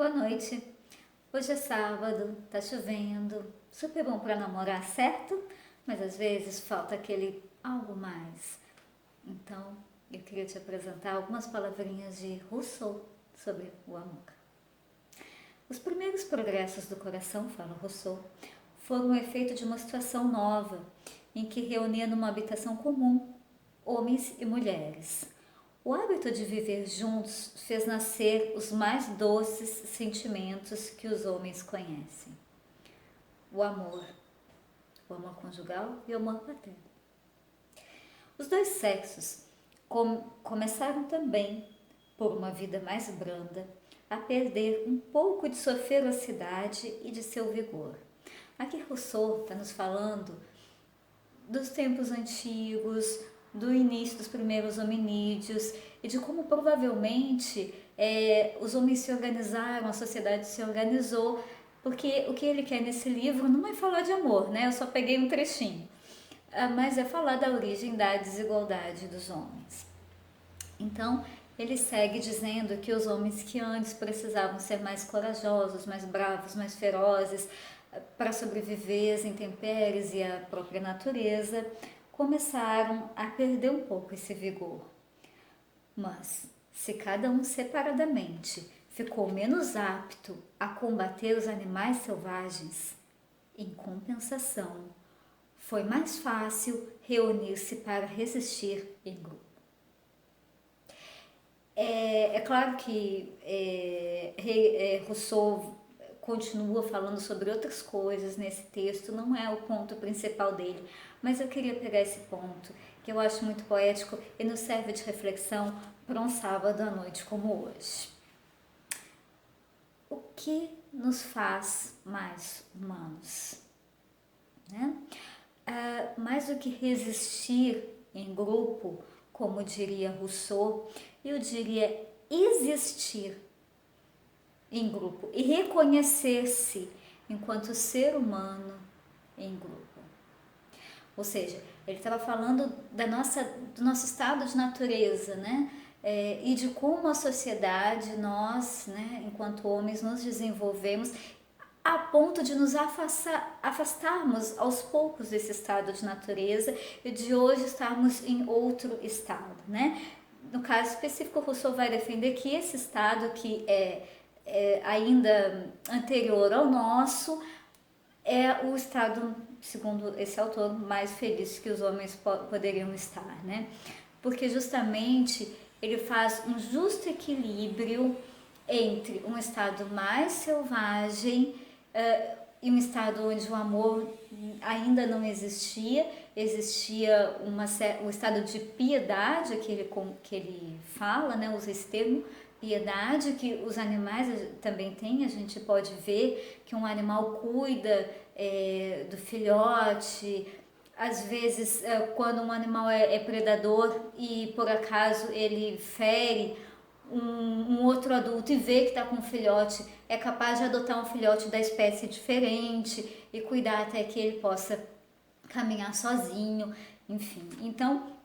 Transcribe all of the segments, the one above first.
Boa noite. Hoje é sábado, tá chovendo, super bom para namorar, certo? Mas às vezes falta aquele algo mais. Então, eu queria te apresentar algumas palavrinhas de Rousseau sobre o amor. Os primeiros progressos do coração, fala Rousseau, foram o efeito de uma situação nova, em que reunia numa habitação comum homens e mulheres. O hábito de viver juntos fez nascer os mais doces sentimentos que os homens conhecem: o amor conjugal e o amor paterno. Os dois sexos começaram também, por uma vida mais branda, a perder um pouco de sua ferocidade e de seu vigor. Aqui Rousseau está nos falando dos tempos antigos, do início dos primeiros hominídeos e de como provavelmente os homens se organizaram, a sociedade se organizou, porque o que ele quer nesse livro não é falar de amor, né? Eu só peguei um trechinho, mas é falar da origem da desigualdade dos homens. Então, ele segue dizendo que os homens que antes precisavam ser mais corajosos, mais bravos, mais ferozes, para sobreviver às intempéries e à própria natureza, começaram a perder um pouco esse vigor. Mas, se cada um separadamente ficou menos apto a combater os animais selvagens, em compensação, foi mais fácil reunir-se para resistir em grupo. É claro que Rousseau continua falando sobre outras coisas nesse texto, não é o ponto principal dele, mas eu queria pegar esse ponto, que eu acho muito poético e nos serve de reflexão para um sábado à noite como hoje. O que nos faz mais humanos? Né? Mais do que resistir em grupo, como diria Rousseau, eu diria existir em grupo e reconhecer-se enquanto ser humano em grupo. Ou seja, ele estava falando do nosso estado de natureza, né? E de como a sociedade, nós, né, enquanto homens, nos desenvolvemos a ponto de nos afastarmos aos poucos desse estado de natureza e de hoje estarmos em outro estado, né? No caso específico, Rousseau vai defender que esse estado que é ainda anterior ao nosso é o estado, segundo esse autor, mais feliz que os homens poderiam estar, né? Porque justamente ele faz um justo equilíbrio entre um estado mais selvagem e um estado onde o amor ainda não existia, existia um estado de piedade que ele fala, né, usa esse termo, piedade, que os animais também têm. A gente pode ver que um animal cuida do filhote. Às vezes, quando um animal é predador e por acaso ele fere um outro adulto e vê que está com um filhote, é capaz de adotar um filhote da espécie diferente e cuidar até que ele possa caminhar sozinho, enfim. Então,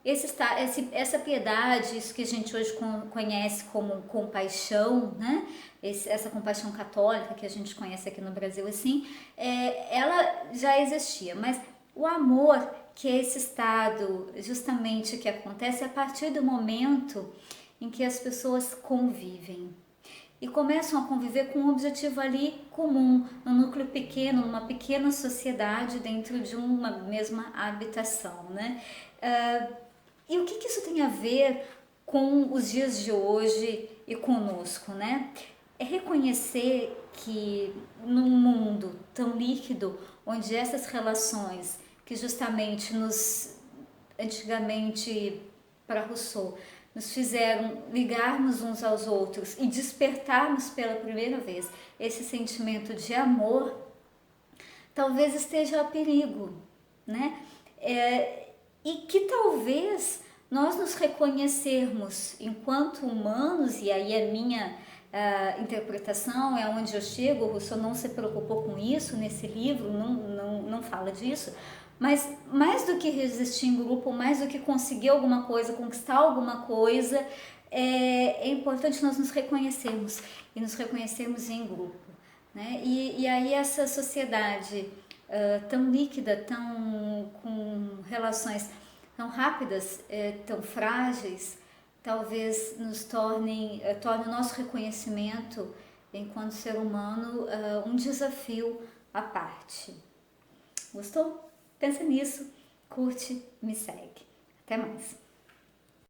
essa piedade, isso que a gente hoje conhece como compaixão, né? Essa compaixão católica que a gente conhece aqui no Brasil, assim, ela já existia, mas o amor, que é esse estado justamente que acontece a partir do momento em que as pessoas convivem e começam a conviver com um objetivo ali comum, num núcleo pequeno, numa pequena sociedade dentro de uma mesma habitação, né? E o que isso tem a ver com os dias de hoje e conosco, né? É reconhecer que num mundo tão líquido, onde essas relações que justamente antigamente, para Rousseau, nos fizeram ligarmos uns aos outros e despertarmos pela primeira vez esse sentimento de amor, talvez esteja a perigo, né? E que talvez nós nos reconhecermos enquanto humanos, e aí a minha interpretação é onde eu chego. O Rousseau não se preocupou com isso nesse livro, não fala disso, mas mais do que resistir em grupo, mais do que conseguir alguma coisa, conquistar alguma coisa, é importante nós nos reconhecermos e nos reconhecermos em grupo, né? E aí essa sociedade tão líquida, tão com relações tão rápidas, tão frágeis, talvez nos torne o nosso reconhecimento enquanto ser humano um desafio à parte. Gostou? Pensa nisso, curte, me segue. Até mais!